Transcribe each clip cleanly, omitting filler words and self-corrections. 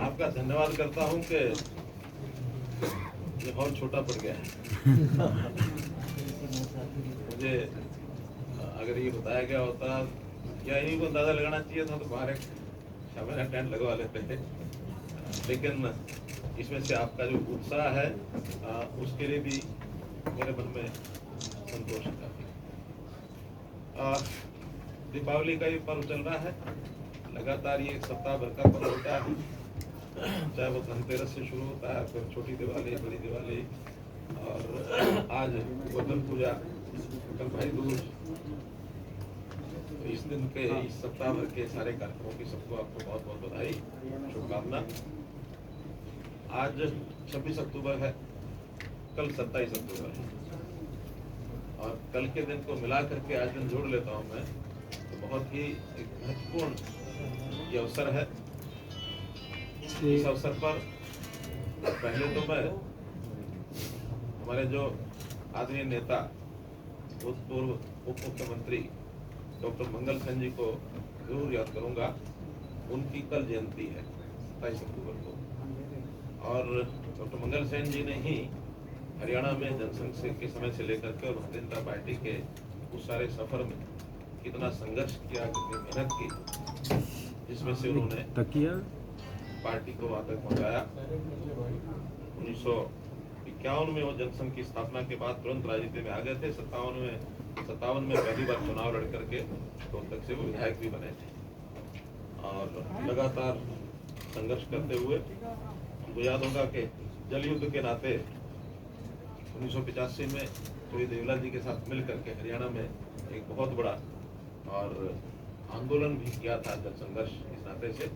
आपका धन्यवाद करता हूं कि ये बहुत छोटा पड़ गया है। मुझे अगर ये बताया गया होता या इन्हीं को अंदाजा लगाना चाहिए था तो बाहर एक शामिल टेंट लगवा लेते थे, लेकिन इसमें से आपका जो उत्साह है उसके लिए भी मेरे मन में संतोष है काफी। दीपावली का ये पर्व चल रहा है, लगातार ये एक सप्ताह भर का पर्व होता है, चाहे वो धनतेरस से शुरू होता है, फिर छोटी दिवाली, बड़ी दिवाली, और आज गोवर्धन पूजा, कल भाई दूज। तो इस दिन के, इस सप्ताह भर के सारे कार्यक्रमों की सबको आपको बहुत बहुत बधाई, शुभकामना। आज 26 अक्टूबर है, कल 27 अक्टूबर है, और कल के दिन को मिला करके आज दिन जोड़ लेता हूं मैं, तो बहुत ही एक महत्वपूर्ण ये अवसर है। इस अवसर पर पहले तो मैं हमारे जो आदरणीय नेता, भूतपूर्व उप मुख्यमंत्री डॉक्टर मंगल सेन जी को जरूर याद करूंगा। उनकी कल जयंती है 27 अक्टूबर को, और डॉक्टर मंगल सेन जी ने ही हरियाणा में जनसंघ के समय से लेकर के और भारतीय जनता पार्टी के उस सारे सफर में कितना संघर्ष किया, कितनी मेहनत की, जिसमें से उन्होंने पार्टी को वहां तक पहुंचाया। 1951 में वो जनसंघ की स्थापना के बाद तुरंत राजनीति में आ गए थे। 57 में पहली बार चुनाव लड़ करके रोहतक से वो विधायक भी बने थे, और लगातार संघर्ष करते हुए, हमको याद होगा कि जल युद्ध के नाते 1985 में श्री देवला जी के साथ मिल करके हरियाणा में एक बहुत बड़ा और आंदोलन भी किया था, जल संघर्ष इस नाते से,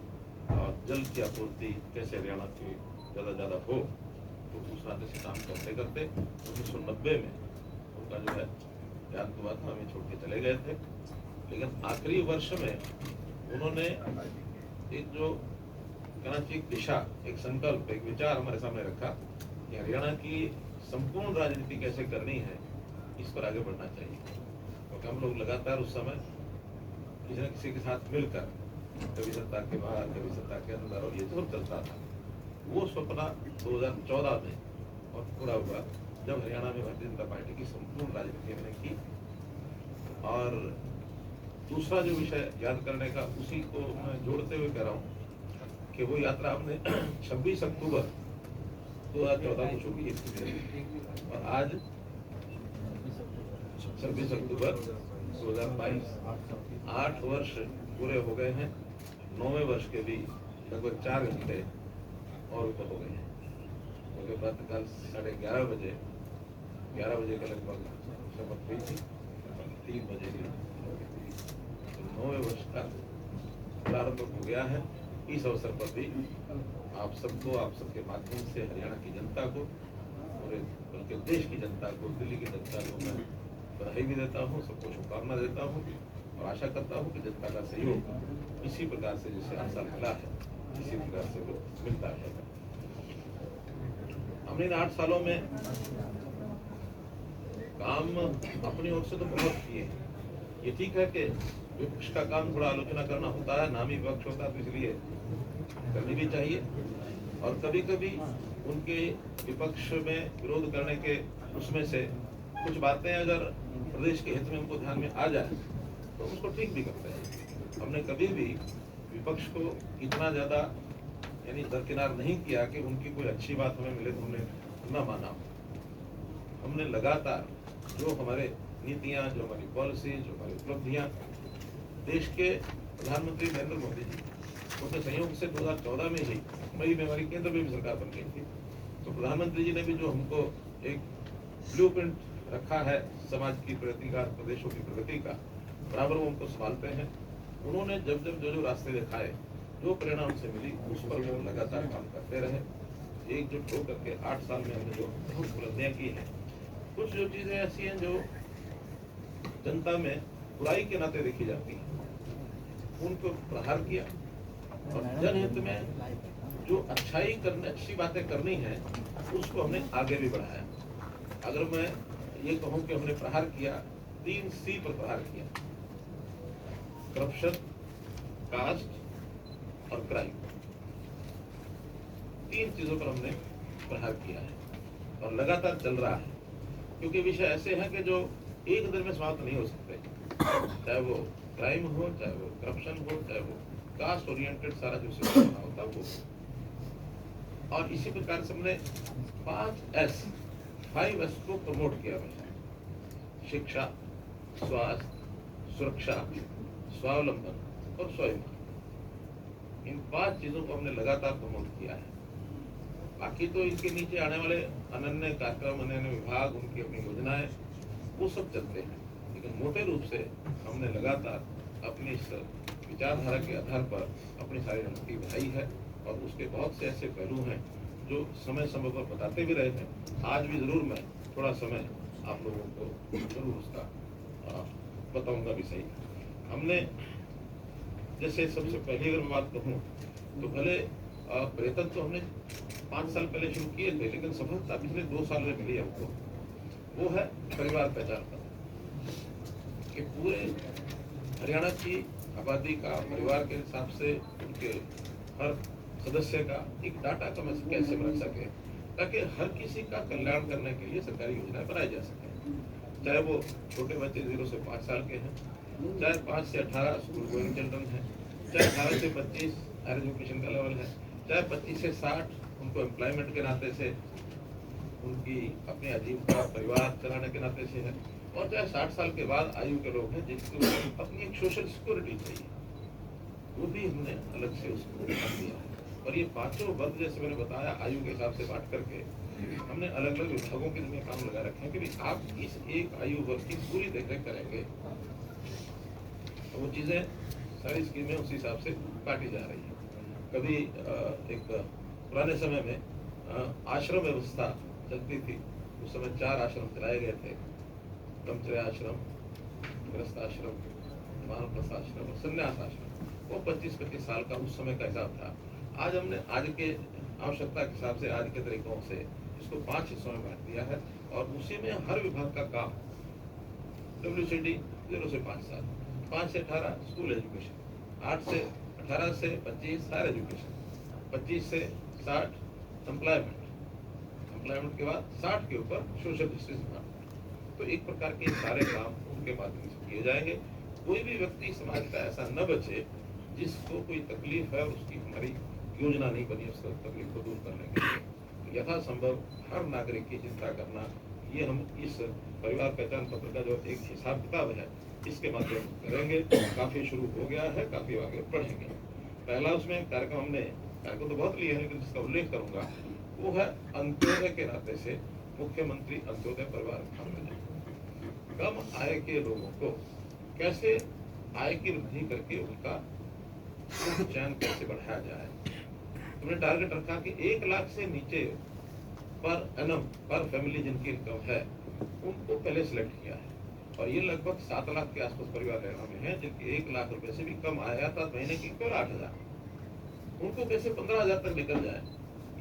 और जल की आपूर्ति कैसे हरियाणा की ज़्यादा हो, तो उस नाते से काम करते करते 1990 में उनका जो है देहांत हुआ था, हमें छोड़ के चले गए थे। लेकिन आखिरी वर्ष में उन्होंने एक जो कहना चाहिए दिशा, एक संकल्प, एक विचार हमारे सामने रखा कि हरियाणा की संपूर्ण राजनीति कैसे करनी है, इस पर आगे बढ़ना चाहिए। क्योंकि हम लोग लगातार उस समय किसी न किसी के साथ मिलकर, कभी सत्ता के बाहर, कभी सत्ता के अंदर, और ये जरूर चलता था। वो सपना 2014 में और पूरा हुआ, जब हरियाणा में भारतीय जनता पार्टी की संपूर्ण राजनीति हमने की। और दूसरा जो विषय याद करने का, उसी को मैं जोड़ते हुए कह रहा हूँ कि वो यात्रा हमने 26 अक्टूबर 2014 को शुरू की, और आज 26 अक्टूबर 2022, 8 वर्ष पूरे हो गए हैं। 9वें वर्ष के भी लगभग 4 घंटे और ऊपर हो गए हैं, क्योंकि प्रातःकाल 11:30 बजे, 11 बजे के लगभग शपथ हुई थी, 3 बजे की, तो 9वें वर्ष का प्रारंभ हो गया है। इस अवसर पर भी आप सबको, आप सबके माध्यम से हरियाणा की जनता को, पूरे बल्कि देश की जनता को, दिल्ली की जनता को मैं बधाई भी देता हूँ, सबको शुभकामना देता हूँ, और आशा करता हूँ कि जनता का सहयोग इसी प्रकार से, जैसे हर साल मिला है, इसी प्रकार से वो मिलता रहेगा। हमने इन 8 सालों में काम अपनी ओर से तो बहुत किए। ये ठीक है कि विपक्ष का काम थोड़ा आलोचना करना होता है, नामी विपक्ष होता है, तो इसलिए करनी भी चाहिए। और कभी कभी उनके विपक्ष में विरोध करने के उसमें से कुछ बातें अगर प्रदेश के हित में उनको ध्यान में आ जाए तो उसको ठीक भी करते हैं। हमने कभी भी विपक्ष को इतना ज्यादा यानी दरकिनार नहीं किया कि उनकी कोई अच्छी बात हमें मिले तो हमने न माना। हमने लगातार जो हमारे नीतियां, जो हमारी पॉलिसी, जो हमारी उपलब्धियां, देश के प्रधानमंत्री नरेंद्र मोदी जी उनके सहयोग से 2014 में ही मई में हमारी केंद्र में भी सरकार बन गई थी, तो प्रधानमंत्री जी ने भी जो हमको एक ब्लूप्रिंट रखा है समाज की प्रगति का, प्रदेशों की प्रगति का, बराबर वो उनको संभालते हैं। उन्होंने जब जो रास्ते दिखाए, जो प्रेरणा उनसे मिली, उस पर वो लगातार काम करते रहे। एकजुट होकर के 8 साल में हमने जो उपलब्धियां की हैं, कुछ जो चीजें ऐसी हैं जो जनता में बुराई के नाते देखी जाती है, उनको प्रहार किया, और जनहित में जो अच्छी बातें करनी है उसको हमने आगे भी बढ़ाया। अगर मैं ये कहूं कि हमने प्रहार किया, 3 C पर प्रहार किया, करप्शन, कास्ट और क्राइम। 3 चीजों पर हमने प्रहार किया है और लगातार चल रहा है, क्योंकि विषय ऐसे हैं कि जो एक दिन में समाप्त नहीं हो सकते, चाहे वो क्राइम हो, चाहे वो करप्शन हो, चाहे वो कास्ट ओरिएंटेड सारा जो सिस्टम होता है वो। और इसी प्रकार से हमने 5 S को प्रमोट किया है: शिक्षा, स्वास्थ्य, सुरक्षा, स्वावलंबन और स्वाभिमान। इन 5 चीजों को हमने लगातार प्रमोट किया है। बाकी तो इनके नीचे आने वाले अनन्य कार्यक्रम, अनन्य विभाग, उनकी अपनी योजनाएं, वो सब चलते हैं, लेकिन मोटे रूप से हमने लगातार अपनी इस विचारधारा के आधार पर अपनी सारी रणनीति बढ़ाई है और उसके बहुत से ऐसे पहलू हैं जो समय समय पर बताते भी रहे हैं। आज भी जरूर मैं थोड़ा समय आप लोगों को जरूर उसका बताऊंगा भी सही। हमने जैसे सबसे पहले अगर मैं बात कहूँ तो भले वेतन तो हमने 5 साल पहले शुरू किए थे, लेकिन सफलता पिछले 2 साल में मिली हमको। वो है परिवार पहचान पत्र कि पूरे हरियाणा की आबादी का परिवार के हिसाब से उनके हर सदस्य का एक डाटा का कैसे बन सके, ताकि हर किसी का कल्याण करने के लिए सरकारी योजनाएं बनाई जा सके। चाहे वो छोटे बच्चे 0 से 5 साल के हैं, चाहे 5 से 18 स्कूल गोइंग चिल्ड्रन है, चाहे 18 से 25 हायर एजुकेशन का लेवल है, चाहे 25 से 60 उनको एम्प्लॉयमेंट के नाते से उनकी अपनी आजीविका परिवार चलाने के नाते से है, और चाहे 60 साल के बाद आयु के लोग हैं जिनको अपनी एक सोशल सिक्योरिटी चाहिए, वो भी हमने अलग से उसको दिया है। और ये 5 वर्ग जैसे मैंने बताया आयु के हिसाब से बांट करके हमने अलग अलग विभागों के लिए काम लगा रखे हैं कि भाई आप इस एक आयु वर्ग की पूरी देखरेख करेंगे, तो वो चीजें सारी स्कीमें उसी हिसाब से काटी जा रही है। कभी एक पुराने समय में आश्रम व्यवस्था चलती थी, उस समय 4 आश्रम चलाए गए थे: ब्रह्मचर्य आश्रम, गृहस्थ आश्रम, वानप्रस्थ आश्रम और संन्यास आश्रम। वो 25-25 साल का उस समय का हिसाब था। आज हमने आज के आवश्यकता के हिसाब से आज के तरीकों से इसको 5 हिस्सों में बांट दिया है और उसी में हर विभाग का काम WCD 0 से 5 साल, 5 से 18 स्कूल एजुकेशन, 8 से 18 से 25 हायर एजुकेशन, 25 से 60 एम्प्लॉयमेंट, एम्प्लॉयमेंट के बाद 60 के ऊपर सोशल जस्टिस डिपार्टमेंट। तो एक प्रकार के सारे काम उनके माध्यम से किए जाएंगे। कोई भी व्यक्ति समाज का ऐसा न बचे जिसको कोई तकलीफ है और उसकी हमारी योजना नहीं बनी उसका तकलीफ को दूर करने के लिए यथासंभव हर नागरिक की चिंता करना, ये हम इस परिवार पहचान पत्र का जो एक हिसाब किताब है इसके माध्यम से करेंगे। काफी शुरू हो गया है, काफी आगे बढ़ेंगे। पहला उसमें कार्यक्रम हमने कार्यक्रम तो बहुत लिए हैं, लेकिन जिसका उल्लेख करूंगा वो है अंत्योदय के नाते से मुख्यमंत्री अंत्योदय परिवार योजना। कम आय के लोगों को कैसे आय की वृद्धि करके उनका चयन कैसे बढ़ाया जाए। हमने टारगेट रखा कि 1 लाख से नीचे पर एनम पर फैमिली जिनकी इनकम है उनको पहले सिलेक्ट किया है, और ये लगभग 7 लाख के आसपास परिवार हरियाणा में है जिनकी 1 लाख रुपए से भी कम आया था महीने की केवल 8,000, उनको कैसे 15,000 तक निकल जाए।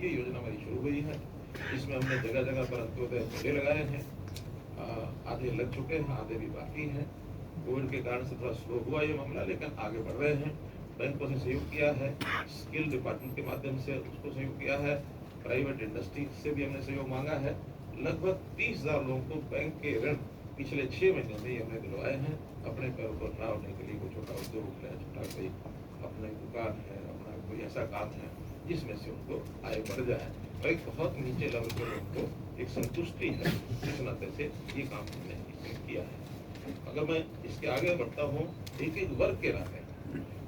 ये योजना हमारी शुरू हुई है। इसमें हमने जगह जगह पर अंत्योदय मेले लगाए हैं, आधे लग चुके हैं, आधे भी बाकी हैं। कोविड के कारण से थोड़ा स्लो हुआ ये मामला, लेकिन आगे बढ़ रहे हैं। बैंकों से सहयोग किया है, स्किल डिपार्टमेंट के माध्यम से उसको सहयोग किया है, प्राइवेट इंडस्ट्री से भी हमने सहयोग मांगा है। लगभग 30,000 लोगों को बैंक के ऋण पिछले 6 महीनों में हमने दिलवाए हैं। अपने पैरों पर खड़ा होने के लिए कोई छोटा उद्योग है, छोटा कोई अपनी दुकान है, अपना कोई ऐसा काम है जिसमें से उनको आय बढ़ जाए, और एक बहुत नीचे लेवल के लोगों को एक संतुष्टि है, इस नाते से ये काम हमने किया है। अगर मैं इसके आगे बढ़ता हूँ, एक एक वर्ग के नाते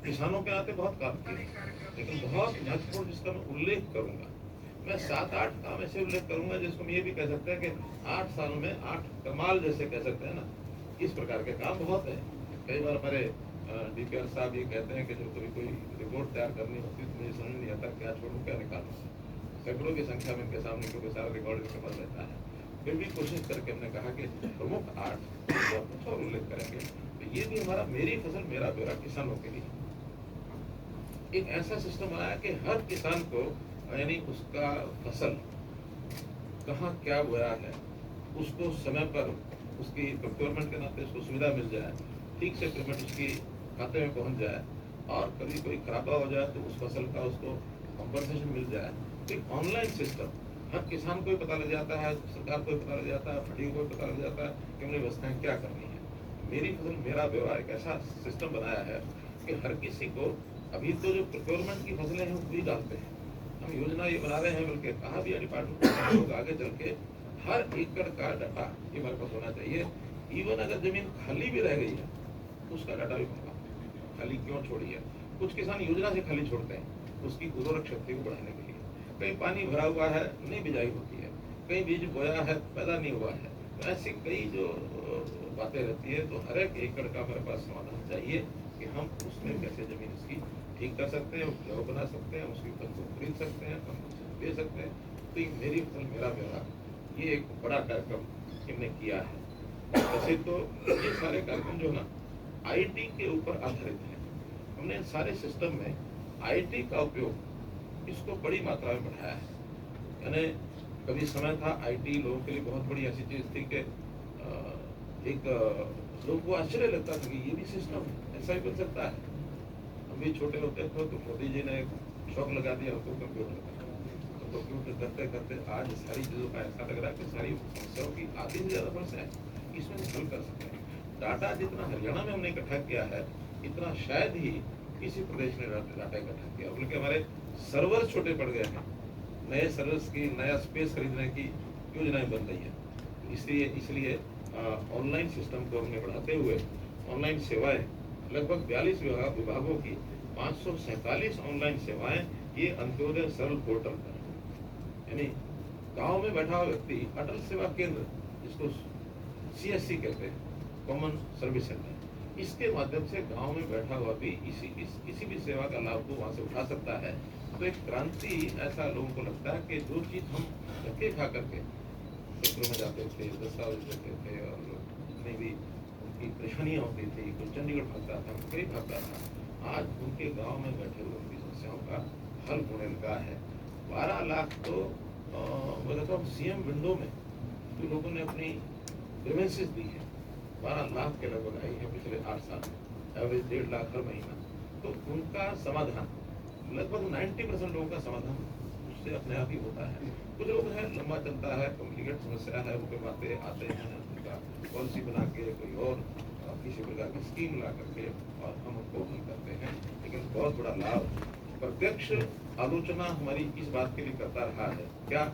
किसानों के नाते बहुत काम किए, लेकिन बहुत महत्वपूर्ण जिसका मैं उल्लेख करूंगा, मैं 7-8 काम ऐसे उल्लेख करूंगा जिसको हम ये भी कह सकते हैं कि 8 सालों में 8 कमाल जैसे कह सकते हैं ना, इस प्रकार के काम बहुत है। कई बार हमारे DPR साहब ये कहते हैं कि जब कभी कोई रिपोर्ट तैयार करनी होती है तो मुझे समझ नहीं आता क्या छोड़ूं क्या निकालूं, सैकड़ों की संख्या में इनके सामने क्योंकि सारा रिकॉर्ड इनके पास रहता है। फिर भी कोशिश करके हमने कहा कि प्रमुख 8 और उल्लेख करेंगे। तो ये भी हमारा मेरी फसल मेरा ब्यौरा किसानों के लिए एक ऐसा सिस्टम बनाया कि हर किसान को यानी उसका फसल कहाँ क्या बोया है उसको समय पर उसकी प्रोक्योरमेंट के नाते उसको सुविधा मिल जाए, ठीक से पेमेंट उसकी खाते में पहुंच जाए, और कभी कोई खराबा हो जाए तो उस फसल का उसको कॉम्पनसेशन मिल जाए, तो ऑनलाइन सिस्टम हर किसान को ही पता लग जाता है, सरकार को ही पता लग जाता है, मंडियों को भी पता लग जाता है कि हमने व्यवस्थाएं क्या करनी है। मेरी फसल मेरा व्यवहार एक ऐसा सिस्टम बनाया है कि हर किसी को, अभी तो जो प्रोक्योरमेंट की फसलें हैं वो भी डालते हैं, हम योजना ये बना रहे हैं, बल्कि कहा भी डिपार्टमेंट आगे चल के हर एकड़ का डाटा ये हमारे पास होना चाहिए। इवन अगर जमीन खाली भी रह गई है तो उसका डाटा भी होगा, खाली क्यों छोड़ी है। कुछ किसान योजना से खाली छोड़ते हैं उसकी उर्वरक शक्ति को बढ़ाने के लिए, कहीं पानी भरा हुआ है नहीं बिजाई होती है, कहीं बीज बोया है पैदा नहीं हुआ है, तो ऐसी कई जो बातें रहती है। तो हर एक एकड़ का हमारे पास समाधान चाहिए कि हम उसमें कैसे जमीन उसकी ठीक कर सकते हैं, उपजाऊ बना सकते हैं, उसकी फसल को खरीद सकते हैं, हम दे सकते हैं। तो ये मेरी फसल मेरा व्यवहार, ये एक बड़ा कार्यक्रम हमने किया है। वैसे तो ये सारे कार्यक्रम जो है ना आईटी के ऊपर आधारित है। हमने सारे सिस्टम में आईटी का उपयोग इसको बड़ी मात्रा में बढ़ाया है। यानी कभी समय था आईटी लोगों के लिए बहुत बड़ी ऐसी चीज थी कि एक लोगों को आश्चर्य लगता था कि ये भी सिस्टम ऐसा ही बन सकता है। हम भी छोटे होते थे तो मोदी जी ने शौक लगा दिया हमको कंप्यूटर का, तो कंप्यूटर करते करते आज सारी चीज़ों का ऐसा लग रहा है कि सारी समस्याओं की आधी से ज़्यादा समस्या है इसमें हल कर सकते हैं। डाटा जितना हरियाणा में हमने इकट्ठा किया है इतना शायद ही किसी प्रदेश ने डाटा इकट्ठा किया, बल्कि हमारे सर्वर छोटे पड़ गए हैं, नए सर्वर्स की नया स्पेस खरीदने की योजनाएं बन रही है। इसलिए ऑनलाइन सिस्टम को हमने बढ़ाते हुए ऑनलाइन सेवाएं लगभग 42 विभागों की 547 ऑनलाइन सेवाएं ये अंत्योदय सरल पोर्टल पर, यानी गांव में बैठा हुआ व्यक्ति अटल सेवा केंद्र जिसको CSC कहते हैं, कॉमन सर्विस सेंटर, इसके माध्यम से गांव में बैठा हुआ भी किसी भी सेवा का लाभ को वहां से उठा सकता है। तो एक क्रांति ऐसा लोगों को लगता है कि जो चीज हम धक्के खा करके क्षेत्रों में जाते थे, दस्तावेज देते थे और कहीं भी उनकी परेशानियां होती थी, कोई चंडीगढ़ भागता था, कहीं भागता था, आज उनके गांव में बैठे हुए उनकी समस्याओं का हल होने लगा है। 12 लाख तो मतलब CM विंडो में जो लोगों ने अपनी ग्रीवेंसेस दी है 12 लाख के लगभग आई है पिछले 8 साल, एवरेज 1.5 लाख हर महीना। तो उनका समाधान लगभग 90% लोगों का समाधान उससे अपने आप ही होता है। कुछ लोग हैं लंबा चलता है, कॉम्प्लिकेट समस्या है, वो कमाते आते हैं, उनका पॉलिसी बना के कोई और किसी प्रकार की स्कीम ला करके और हम उनको हल करते हैं। लेकिन बहुत बड़ा लाभ प्रत्यक्ष आलोचना हमारी इस बात के लिए करता रहा है क्या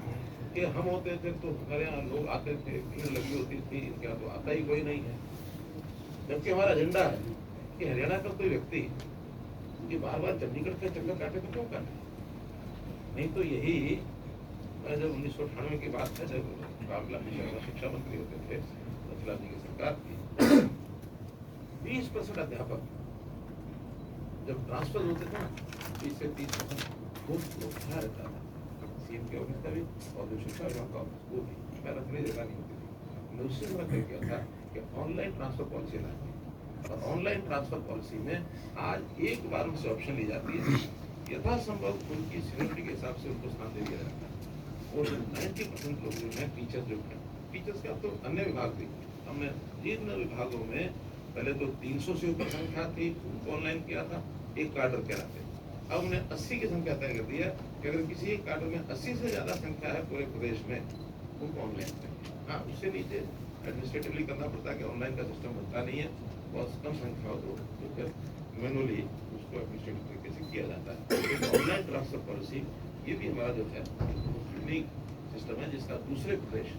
कि हम होते थे तो हमारे यहाँ लोग आते थे, भीड़ लगी होती थी, इनके यहाँ तो आता ही कोई नहीं है। जबकि हमारा एजेंडा है कि हरियाणा का कोई व्यक्ति ये बार बार चंडीगढ़ का चक्कर काटे तो क्यों काटे। नहीं तो यही मैं जब 1998 की बात है, जब रामलाल शर्मा शिक्षा मंत्री होते थे, रतनलाल जी की सरकार थी, 20% अध्यापक जब ट्रांसफर होते थे 20 से 30% बहुत रहता था। CM के ऑफिस का भी और जो शिक्षा विभाग का ऑफिस वो भी मैं रखने जगह नहीं होती थी। हमने उससे समय तय किया था कि ऑनलाइन ट्रांसफर पॉलिसी लाएंगे, और ऑनलाइन ट्रांसफर पॉलिसी में आज एक बार उनसे ऑप्शन ली जाती है, यथासंभव उनकी सीनियरिटी के हिसाब से उनको स्थान दे दिया जाता है। और 90% लोग जो हैं टीचर जो हैं, टीचर्स का तो अन्य विभाग भी, हमने जिन विभागों में पहले तो 300 से ऊपर संख्या थी उनको ऑनलाइन किया था एक कार्डर के नाते, अब हमने 80 की संख्या तय कर दी है कि अगर किसी एक कार्डर में 80 से ज्यादा संख्या है पूरे प्रदेश में उनको ऑनलाइन करेंगे। हाँ, उससे नीचे एडमिनिस्ट्रेटिवली करना पड़ता है कि ऑनलाइन का सिस्टम बनता नहीं है, बहुत कम संख्या हो तो फिर मैनुअली उसको एडमिनिस्ट्रेटिव तरीके से किया जाता है। ऑनलाइन ट्रांसफर पॉलिसी ये भी हमारा जो है यूनिक सिस्टम है जिसका दूसरे प्रदेश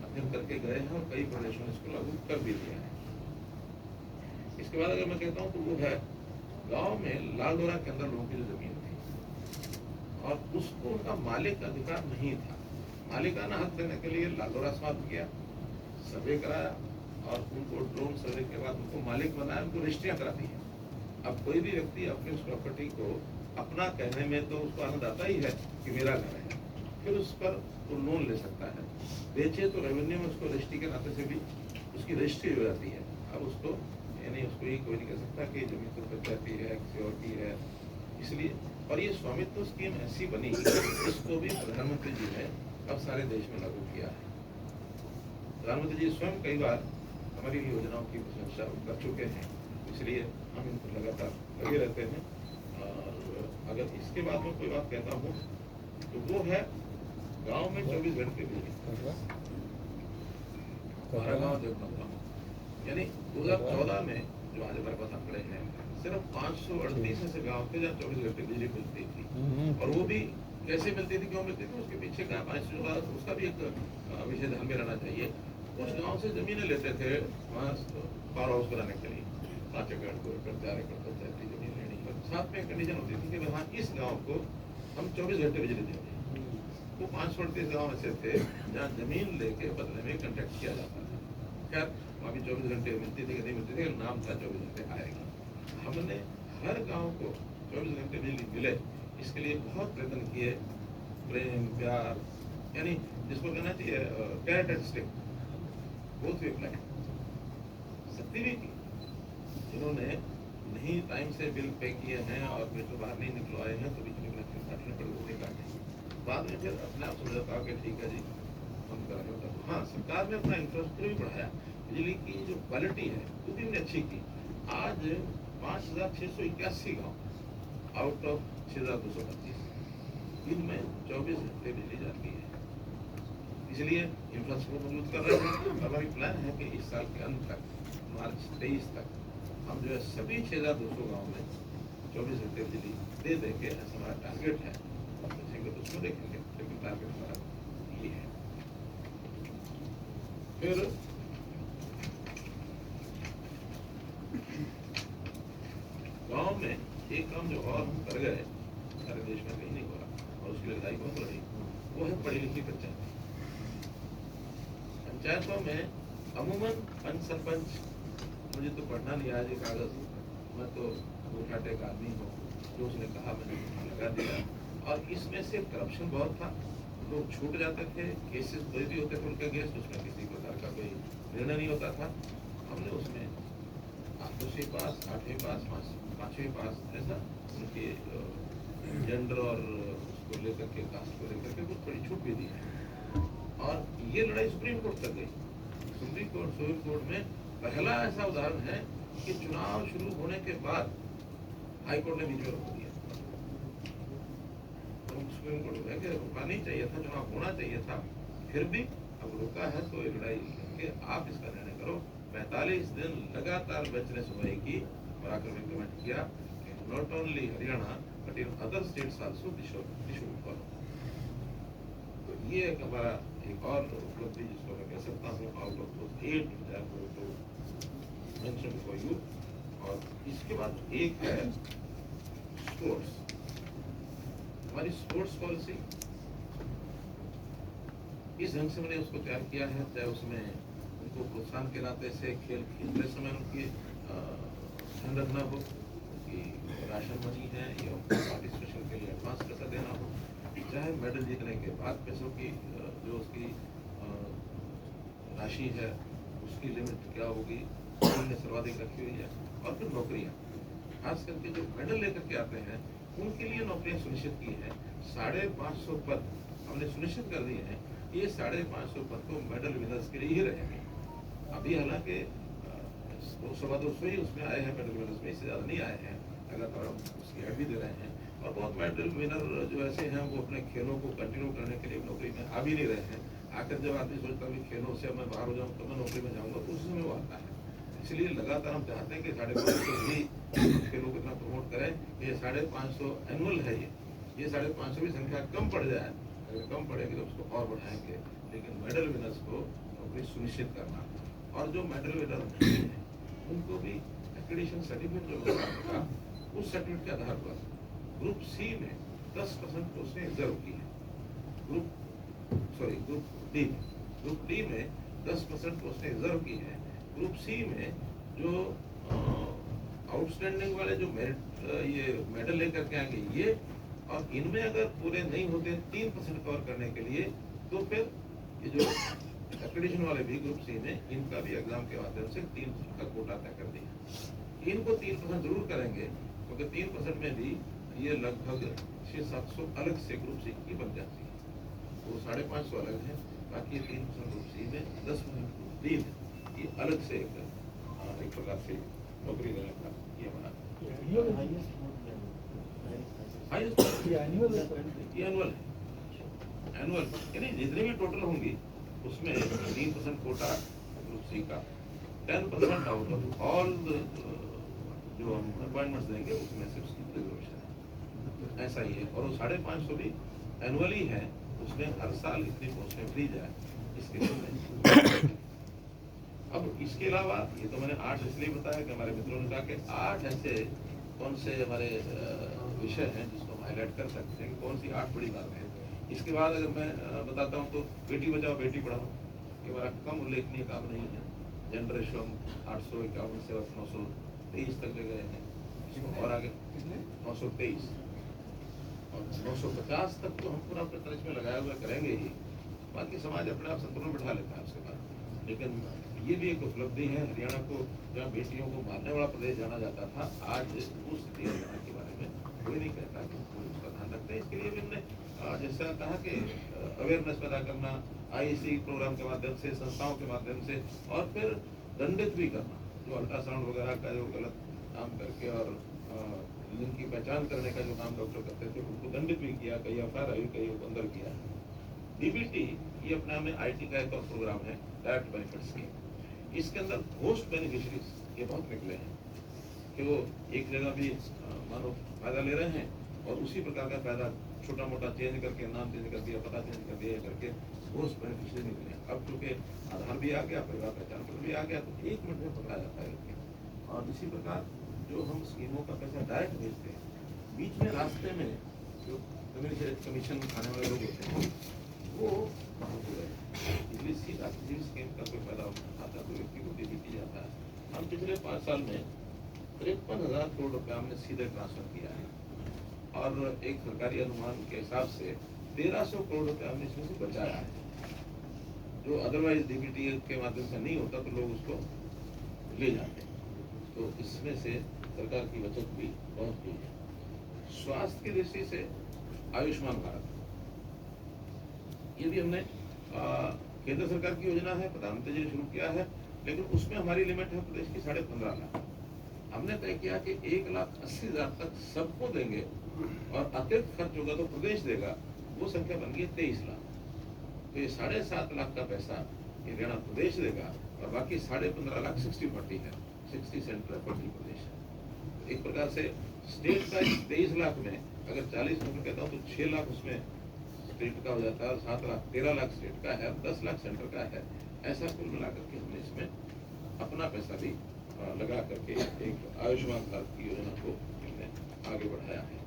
अध्ययन करके गए हैं और कई प्रदेशों ने इसको लागू कर भी दिया है। इसके बाद अगर मैं कहता हूँ तो वो है गांव में लालडोरा के अंदर लोगों की जो जमीन थी और उसको उनका मालिक अधिकार नहीं था, मालिकाना हक देने के लिए लालडोरा समाप्त किया, सर्वे कराया और उनको ड्रोन सर्वे के बाद उनको मालिक बनाया, उनको रजिस्ट्रियां करा दी है। अब कोई भी व्यक्ति अपनी उस प्रॉपर्टी को अपना कहने में तो उसको आनंद आता ही है कि मेरा घर है, फिर उस पर वो लोन ले सकता है, बेचे तो रेवेन्यू में उसको रजिस्ट्री के नाते से भी उसकी रजिस्ट्री हो जाती है। अब उसको यानी उसको ये कोई नहीं कह सकता कि जमीन तो पंचायती है, सिक्योरिटी है, इसलिए। और ये स्वामित्व स्कीम ऐसी बनी इसको भी प्रधानमंत्री जी ने अब सारे देश में लागू किया है। प्रधानमंत्री जी स्वयं कई बार हमारी योजनाओं की प्रशंसा कर चुके हैं, इसलिए हम इन पर लगातार लगे रहते हैं और अगर इसके बाद में कोई बात कहता हूँ तो वो है गांव में 24 घंटे बिजली। हमारा गाँव देवबंद, यानी 2014 में जो आज हमारे पास आंकड़े हैं, सिर्फ 538 ऐसे गाँव थे जहाँ 24 घंटे बिजली मिलती थी। और वो भी कैसे मिलती थी, क्यों मिलती थी, उसके पीछे का उसका भी एक विषय ध्यान में रहना चाहिए। उस गांव से जमीनें लेते थे वहाँ पावर हाउस बनाने के लिए, 5 एकड़ 2 एकड़ 4 एकड़ पंचायत की जमीन लेनी, पर साथ में कंडीशन होती थी कि हाँ इस गाँव को हम 24 घंटे बिजली देंगे। वो 538 गाँव ऐसे थे जहाँ जमीन लेके बदले में कंट्रैक्ट किया जाता था। खैर वहाँ भी 24 घंटे मिलती थी कि नहीं मिलती थी, नाम था 24 घंटे आएगा। हमने हर गाँव को 24 घंटे बिजली मिले इसके लिए बहुत प्रयत्न किए, प्रेम प्यार, यानी जिसको कहना चाहिए carrot and stick, both way plan. सख्ती भी की, जिन्होंने नहीं टाइम से बिल पे किए हैं और मीटर बाहर नहीं निकलवाए हैं तो बिजली कनेक्शन काटने पड़े, वो नहीं काटे। बाद में फिर अपने आप समझा कि ठीक है जी हम करेंगे। तो हाँ, सरकार ने अपना इंफ्रास्ट्रक्चर भी बढ़ाया, बिजली की जो क्वालिटी है वो भी हमने अच्छी की। आज 5681 गाँव आउट ऑफ 6225 इनमें 24 घंटे बिजली जाती है। इसलिए इंफ्रास्ट्रक्चर मजबूत कर रहे हैं। हमारी प्लान है कि इस साल के अंत तक, मार्च 23 तक, हम जो है सभी 6200 गाँव में 24 घंटे बिजली दे देंगे, ऐसा हमारा टारगेट है। देखेंगे तो उसको देखेंगे, लेकिन टारगेट हमारा ये है। फिर गांव में एक काम जो और हम कर गए, सारे देश में कहीं नहीं हुआ और उसकी लड़ाई बहुत रही, वो है पढ़ी लिखी पंचायत। पंचायतों में अमूमन पंच सरपंच, मुझे तो पढ़ना नहीं आया ये कागज, मैं तो उठाटे का आदमी हूँ, जो उसने कहा मैंने लगा दिया। और इसमें से करप्शन बहुत था, लोग छूट जाते थे, केसेस कोई भी होते थे उनके अगेंस्ट, उसमें किसी प्रकार का कोई निर्णय नहीं होता था। हमने उसमें 10वीं पास, 8वीं पास, 5वीं पास, ऐसा उनके जेंडर और उसको लेकर के, कास्ट को लेकर के कुछ थोड़ी छूट भी दी है। और ये लड़ाई सुप्रीम कोर्ट तक गई। सुप्रीम कोर्ट में पहला ऐसा उदाहरण है कि चुनाव शुरू होने के बाद हाई कोर्ट ने बीच में रोक दिया। सुप्रीम कोर्ट में कि रुकना नहीं चाहिए था, चुनाव होना चाहिए था, फिर भी अब रुका है तो ये लड़ाई के आप इसका निर्णय करो। 45 दिन लगातार बेंच ने सुनवाई की और आकर रिकमेंड किया कि not only Haryana but in other states also this should follow. तो ये एक हमारा एक और उपलब्धि जिसको मैं कह सकता हूँ out of those 8 to mention for you. और इसके बाद एक है स्पोर्ट्स। हमारी स्पोर्ट्स पॉलिसी इस ढंग से मैंने उसको तैयार किया है, चाहे उसमें उनको प्रोत्साहन के नाते से खेल खेलते समय उनकी ध्यान रखना हो कि राशन मनी है या उनको पार्टिसिपेशन के लिए एडवांस पैसा देना हो, चाहे मेडल जीतने के बाद पैसों की जो उसकी राशि है उसकी लिमिट क्या होगी, ने सर्वाधिक रखी हुई है। और फिर नौकरियाँ, खास करके जो मेडल लेकर के आते हैं उनके लिए नौकरियाँ सुनिश्चित की है। 550 पद हमने सुनिश्चित कर दिए हैं। ये 550 पद तो मेडल विनर्स के लिए ही रहेंगे। अभी हालांकि 200 ही उसमें आए हैं मेडल विनर्स में, इससे ज़्यादा नहीं आए हैं, लगातार उसकी ऐड भी दे रहे हैं। और बहुत मेडल विनर जो ऐसे हैं वो अपने खेलों को कंटिन्यू करने के लिए नौकरी में आ भी नहीं रहे हैं। आकर जब आदमी सोचता है खेलों से मैं बाहर हो जाऊँ तो मैं नौकरी में जाऊँगा, तो उस समय वो आता है। इसलिए लगातार हम चाहते हैं कि 550 भी खेलों को इतना प्रमोट करें। ये 550 एनुअल है, ये 550 की संख्या कम पड़ जाए, अगर कम पड़ेगी तो उसको और बढ़ाएंगे, लेकिन मेडल विनर्स को नौकरी सुनिश्चित करना। और जो मेडल विनर नहीं है उनको भी एक्रेडिटेशन सर्टिफिकेट जो होगा उस सर्टिफिकेट के आधार पर ग्रुप सी में 10% पोस्टें रिजर्व की है। ग्रुप डी में 10% पोस्टें रिजर्व की है। ग्रुप सी में जो आउटस्टैंडिंग वाले जो मेरिट ये मेडल लेकर के आएंगे ये, और इनमें अगर पूरे नहीं होते 3% कवर करने के लिए, तो फिर ये जो एक्रेडिटेशन वाले भी ग्रुप सी में, इनका भी एग्जाम के माध्यम से 3% का कोटा तय कर दिया। इनको 3% जरूर करेंगे, क्योंकि 3% में भी ये लगभग 600-700 अलग से ग्रुप सी की बन जाती है। वो 550 अलग है, बाकी 3% ग्रुप सी में, 10% ग्रुप डी में, ये अलग से एक प्रकार से नौकरी देने का ये हमारा हाईएस्ट ये एनुअल है, एनुअल यानी जितने भी टोटल होंगी उसमें 3% कोटा ग्रुप सी का, 10% आउट ऑफ ऑल जो हम अपॉइंटमेंट्स देंगे उसमें से उसकी रिजर्वेशन है, ऐसा ही है। और वो 550 भी एनुअली है, उसमें हर साल इतनी पोस्टें फ्री जाए इसके लिए। अब इसके अलावा ये तो मैंने 8 इसलिए बताया कि हमारे मित्रों ने कहा कि 8 ऐसे कौन से हमारे विषय हैं जिसको हम हाईलाइट कर सकते हैं कि कौन सी 8 बड़ी बातें हैं। इसके बाद अगर मैं बताता हूँ तो बेटी बचाओ बेटी पढ़ाओ, ये हमारा कम उल्लेखनीय काम नहीं है। जेंडर रेशो 851 से 923 तक ले गए हैं, और आगे 923 और 950 तक तो हम पूरा अपने तरफ में लगाया हुआ करेंगे ही, बाकी समाज अपने आप संतुलन बिठा लेता है उसके बाद। लेकिन ये भी एक उपलब्धि है हरियाणा को, जहाँ बेटियों को मारने वाला प्रदेश जाना जाता था, आज उस स्थिति हरियाणा के बारे में कोई नहीं कहता कि उसका ध्यान रखते हैं। इसके लिए भी हमने जैसा कहा कि अवेयरनेस पैदा करना, IEC प्रोग्राम के माध्यम से, संस्थाओं के माध्यम से, और फिर दंडित भी करना जो अल्ट्रासाउंड वगैरह का जो गलत काम करके और लिंग की पहचान करने का जो काम डॉक्टर करते थे उनको दंडित भी किया, कई FIR आई, कई बंदर किया। DBT ये अपने आप में IT का एक और प्रोग्राम है, डायरेक्ट बेनिफिट स्कीम। इसके अंदर होस्ट बेनिफिशरीज ये बहुत निकले हैं कि वो एक जगह भी मानो फायदा ले रहे हैं और उसी प्रकार का फायदा छोटा मोटा चेंज करके, नाम चेंज कर दिया, पता चेंज कर दिया करके होस्ट बेनिफिशरी निकले। अब चूंकि आधार भी आ गया, परिवार पहचान पत्र भी आ गया, तो 1 मिनट में पकड़ा जाता है। और इसी प्रकार जो हम स्कीमों का पैसा डायरेक्ट भेजते हैं, बीच में रास्ते में जो कमीशन खाने वाले लोग होते हैं वो बहुत हो गए, इसलिए सीधा किसी स्कीम का कोई फायदा आता तो व्यक्ति को DBT जाता है। हम पिछले 5 साल में 53,000 करोड़ रुपया हमने सीधे ट्रांसफर किया है, और एक सरकारी अनुमान के हिसाब से 1300 करोड़ रुपया हमने इसमें से बचाया है, जो अदरवाइज DBT के माध्यम से नहीं होता तो लोग उसको ले जाते। तो इसमें से सरकार की बचत भी बहुत हुई है। स्वास्थ्य की दृष्टि से आयुष्मान भारत, ये भी हमने केंद्र सरकार की योजना है, प्रधानमंत्री जी ने शुरू किया है, लेकिन उसमें हमारी लिमिट है प्रदेश की 15.5 लाख। हमने तय किया कि 1,80,000 तक सबको देंगे और अतिरिक्त खर्च होगा तो प्रदेश देगा, वो संख्या बन गई 23 लाख। तो ये 7.5 लाख का पैसा हरियाणा प्रदेश देगा और बाकी 15.5 लाख 60-40 है, 60 सेंट्रल 40 प्रदेश है। एक प्रकार से स्टेट का 23 लाख में अगर 40 कहता हूँ तो 6 लाख उसमें स्टेट का हो जाता है, 7 लाख 13 लाख स्टेट का है, 10 लाख सेंटर का है। ऐसा कुल मिलाकर के हमने इसमें अपना पैसा भी लगा करके एक आयुष्मान भारत की योजना को हमने आगे बढ़ाया है।